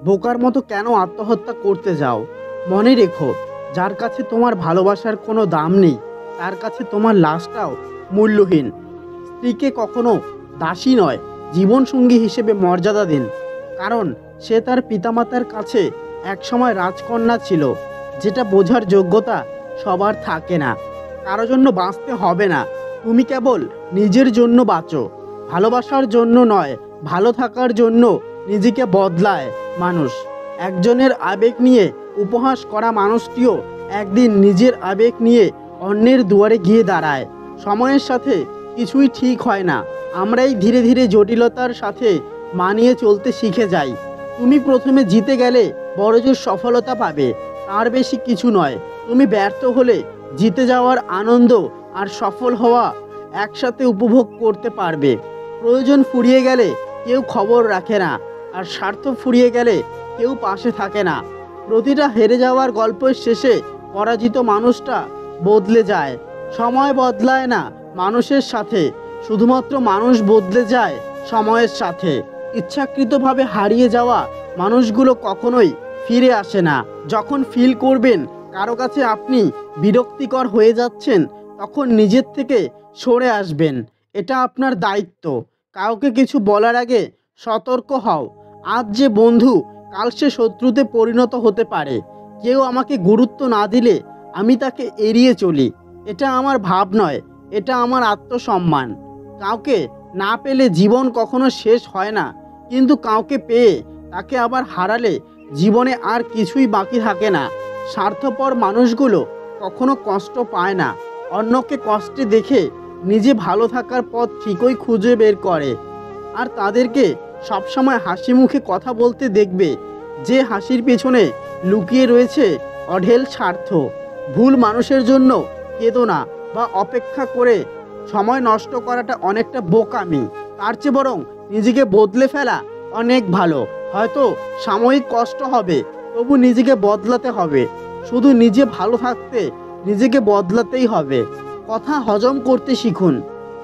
বোকার মতো কেন আত্মহত্যা করতে যাও? মনে রেখো, যার কাছে তোমার ভালোবাসার কোনো দাম নেই তার কাছে তোমার লাশটাও মূল্যহীন। স্ত্রীকে কখনো দাসী নয়, জীবনসঙ্গী হিসেবে মর্যাদা দিন, কারণ সে তার পিতামাতার কাছে একসময় রাজকন্যা ছিল। যেটা বোঝার যোগ্যতা সবার থাকে না। কারো জন্য বাঁচতে হবে না, তুমি কেবল নিজের জন্য বাঁচো। ভালোবাসার জন্য নয়, ভালো থাকার জন্য নিজেকে বদলায় মানুষ। একজনের আবেগ নিয়ে উপহাস করা মানুষটিও একদিন নিজের আবেগ নিয়ে অন্যের দুয়ারে গিয়ে দাঁড়ায়। সময়ের সাথে কিছুই ঠিক হয় না, আমরাই ধীরে ধীরে জটিলতার সাথে মানিয়ে চলতে শিখে যাই। তুমি প্রথমে জিতে গেলে বড়জোর সফলতা পাবে, তার বেশি কিছু নয়। তুমি ব্যর্থ হলে জিতে যাওয়ার আনন্দ আর সফল হওয়া একসাথে উপভোগ করতে পারবে। প্রয়োজন ফুরিয়ে গেলে কেউ খবর রাখে না, আর স্বার্থ ফুরিয়ে গেলে কেউ পাশে থাকে না। প্রতিটা হেরে যাওয়ার গল্পের শেষে পরাজিত মানুষটা বদলে যায়। সময় বদলায় না মানুষের সাথে, শুধুমাত্র মানুষ বদলে যায় সময়ের সাথে। ইচ্ছাকৃতভাবে হারিয়ে যাওয়া মানুষগুলো কখনোই ফিরে আসে না। যখন ফিল করবেন কারো কাছে আপনি বিরক্তিকর হয়ে যাচ্ছেন, তখন নিজের থেকে সরে আসবেন। এটা আপনার দায়িত্ব। কাউকে কিছু বলার আগে সতর্ক হও। আজ যে বন্ধু, কাল সে শত্রুতে পরিণত হতে পারে। কেউ আমাকে গুরুত্ব না দিলে আমি তাকে এড়িয়ে চলি। এটা আমার ভাব নয়, এটা আমার আত্মসম্মান। কাউকে না পেলে জীবন কখনো শেষ হয় না, কিন্তু কাউকে পেয়ে তাকে আবার হারালে জীবনে আর কিছুই বাকি থাকে না। স্বার্থপর মানুষগুলো কখনো কষ্ট পায় না, অন্যকে কষ্টে দেখে নিজে ভালো থাকার পথ ঠিকই খুঁজে বের করে। আর তাদেরকে সবসময় হাসি মুখে কথা বলতে দেখবে, যে হাসির পেছনে লুকিয়ে রয়েছে অঢেল স্বার্থ। ভুল মানুষের জন্য কেঁদো না বা অপেক্ষা করে সময় নষ্ট করাটা অনেকটা বোকামি। তার চেয়ে বরং নিজেকে বদলে ফেলা অনেক ভালো। হয়তো সাময়িক কষ্ট হবে, তবু নিজেকে বদলাতে হবে। শুধু নিজে ভালো থাকতে নিজেকে বদলাতেই হবে। কথা হজম করতে শিখুন,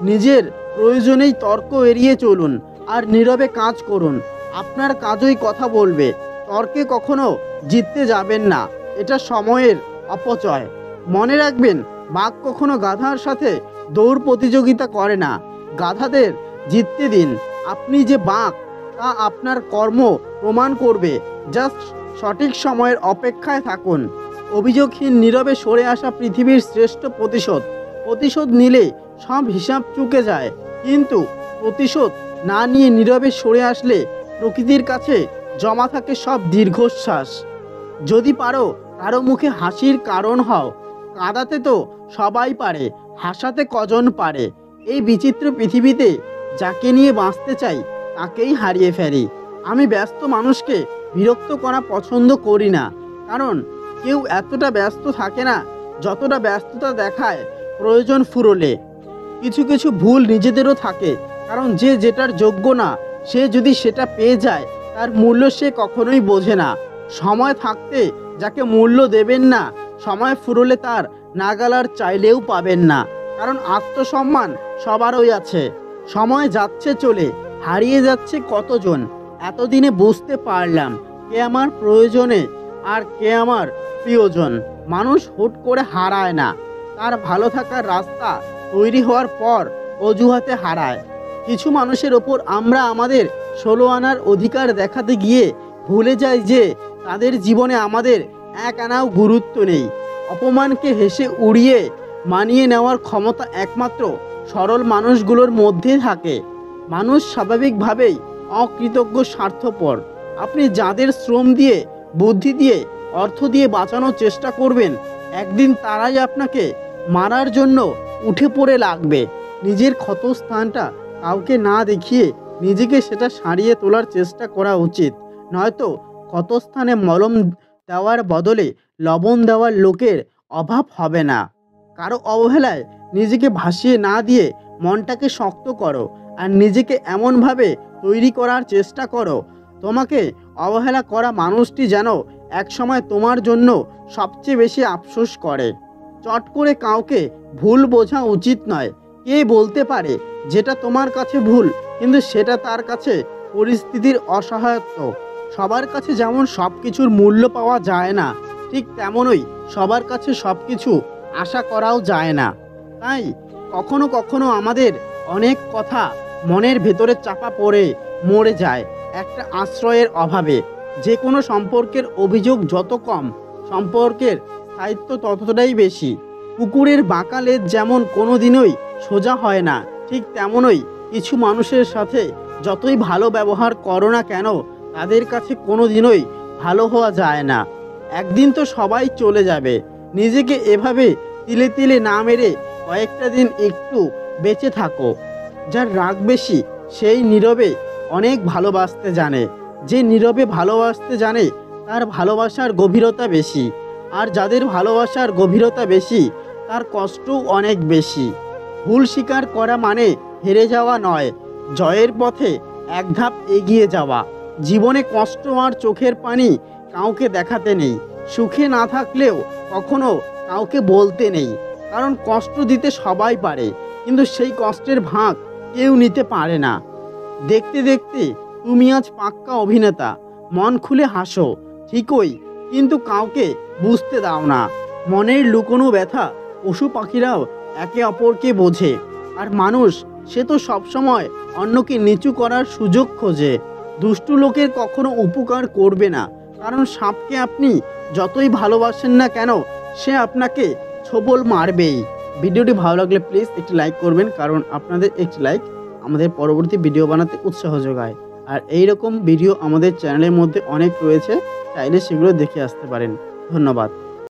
নিজের প্রয়োজনেই তর্ক এড়িয়ে চলুন, আর নীরবে কাজ করুন। আপনার কাজই কথা বলবে। তর্কে কখনো জিততে যাবেন না, এটা সময়ের অপচয়। মনে রাখবেন, বাঘ কখনো গাধার সাথে দৌড় প্রতিযোগিতা করে না। গাধাদের জিততে দিন। আপনি যে বাঘ তা আপনার কর্ম প্রমাণ করবে। জাস্ট সঠিক সময়ের অপেক্ষায় থাকুন। অভিযোগহীন নীরবে সরে আসা পৃথিবীর শ্রেষ্ঠ প্রতিশোধ। প্রতিশোধ নিলে সব হিসাব চুকে যায়, কিন্তু প্রতিশোধ না নিয়ে নীরবে সরে আসলে প্রকৃতির কাছে জমা থাকে সব দীর্ঘশ্বাস। যদি পারো কারো মুখে হাসির কারণ হও। কাঁদাতে তো সবাই পারে, হাসাতে কজন পারে। এই বিচিত্র পৃথিবীতে যাকে নিয়ে বাঁচতে চাই তাকেই হারিয়ে ফেলি। আমি ব্যস্ত মানুষকে বিরক্ত করা পছন্দ করি না, কারণ কেউ এতটা ব্যস্ত থাকে না যতটা ব্যস্ততা দেখায় প্রয়োজন ফুরোলে। কিছু কিছু ভুল নিজেদেরও থাকে, কারণ যে যেটার যোগ্য না, সে যদি সেটা পেয়ে যায় তার মূল্য সে কখনোই বোঝে না। সময় থাকতে যাকে মূল্য দেবেন না, সময় ফুরোলে তার নাগালার চাইলেও পাবেন না। কারণ আত্মসম্মান সবারই আছে। সময় যাচ্ছে চলে, হারিয়ে যাচ্ছে কতজন। এতদিনে বুঝতে পারলাম কে আমার প্রয়োজনে আর কে আমার প্রিয়জন। মানুষ হুট করে হারায় না, তার ভালো থাকার রাস্তা তৈরি হওয়ার পর অজুহাতে হারায়। কিছু মানুষের ওপর আমরা আমাদের 16 আনার অধিকার দেখাতে গিয়ে ভুলে যাই যে তাদের জীবনে আমাদের 1 আনাও গুরুত্ব নেই। অপমানকে হেসে উড়িয়ে মানিয়ে নেওয়ার ক্ষমতা একমাত্র সরল মানুষগুলোর মধ্যে থাকে। মানুষ স্বাভাবিকভাবেই অকৃতজ্ঞ, স্বার্থপর। আপনি যাদের শ্রম দিয়ে, বুদ্ধি দিয়ে, অর্থ দিয়ে বাঁচানোর চেষ্টা করবেন, একদিন তারাই আপনাকে মারার জন্য উঠে পড়ে লাগবে। নিজের ক্ষতস্থানটা কাউকে না দেখিয়ে নিজেকে সেটা সারিয়ে তোলার চেষ্টা করা উচিত। নয়তো ক্ষতস্থানে মলম দেওয়ার বদলে লবণ দেওয়ার লোকের অভাব হবে না। কারো অবহেলায় নিজেকে ভাসিয়ে না দিয়ে মনটাকে শক্ত করো, আর নিজেকে এমনভাবে তৈরি করার চেষ্টা করো তোমাকে অবহেলা করা মানুষটি যেন একসময় তোমার জন্য সবচেয়ে বেশি আফসোস করে। চট করে কাউকে ভুল বোঝা উচিত নয়। কে বলতে পারে যেটা তোমার কাছে ভুল, কিন্তু সেটা তার কাছে পরিস্থিতির অসহায়ত্ব। সবার কাছে যেমন সব কিছুর মূল্য পাওয়া যায় না, ঠিক তেমনই সবার কাছে সব কিছু আশা করাও যায় না। তাই কখনো কখনো আমাদের অনেক কথা মনের ভেতরে চাপা পড়ে মরে যায় একটা আশ্রয়ের অভাবে। যে কোনো সম্পর্কের অভিযোগ যত কম, সম্পর্কের স্থায়িত্ব ততটাই বেশি। কুকুরের বাঁকা লেজ যেমন কোনো দিনই সোজা হয় না, ঠিক তেমনই কিছু মানুষের সাথে যতই ভালো ব্যবহার করো না কেন, তাদের কাছে কোনো দিনই ভালো হওয়া যায় না। একদিন তো সবাই চলে যাবে। নিজেকে এভাবে তিলে তিলে না মেরে কয়েকটা দিন একটু বেঁচে থাকো। যার রাগ বেশি সেই নীরবে অনেক ভালোবাসতে জানে। যে নীরবে ভালোবাসতে জানে তার ভালোবাসার গভীরতা বেশি। আর যাদের ভালোবাসার গভীরতা বেশি তার কষ্টও অনেক বেশি। ভুল স্বীকার করা মানে হেরে যাওয়া নয়, জয়ের পথে এক ধাপ এগিয়ে যাওয়া। জীবনে কষ্ট আর চোখের পানি কাউকে দেখাতে নেই। সুখে না থাকলেও কখনো কাউকে বলতে নেই। কারণ কষ্ট দিতে সবাই পারে, কিন্তু সেই কষ্টের ভাগ কেউ নিতে পারে না। দেখতে দেখতে তুমি আজ পাক্কা অভিনেতা। মন খুলে হাসো ঠিকই, কিন্তু কাউকে বুঝতে দাও না। মনের লুকোনো ব্যথা পশু পাখিরাও একে অপরকে বোঝে। আর মানুষ সে তো সবসময় অন্যকে নিচু করার সুযোগ খোঁজে। দুষ্টু লোকের কখনো উপকার করবে না, কারণ সাপকে আপনি যতই ভালোবাসেন না কেন সে আপনাকে ছোবল মারবেই। ভিডিওটি ভালো লাগলে প্লিজ একটি লাইক করবেন, কারণ আপনাদের একটি লাইক আমাদের পরবর্তী ভিডিও বানাতে উৎসাহ যোগায়। আর এই রকম ভিডিও আমাদের চ্যানেলের মধ্যে অনেক রয়েছে, চাইলে সেগুলো দেখে আসতে পারেন। ধন্যবাদ।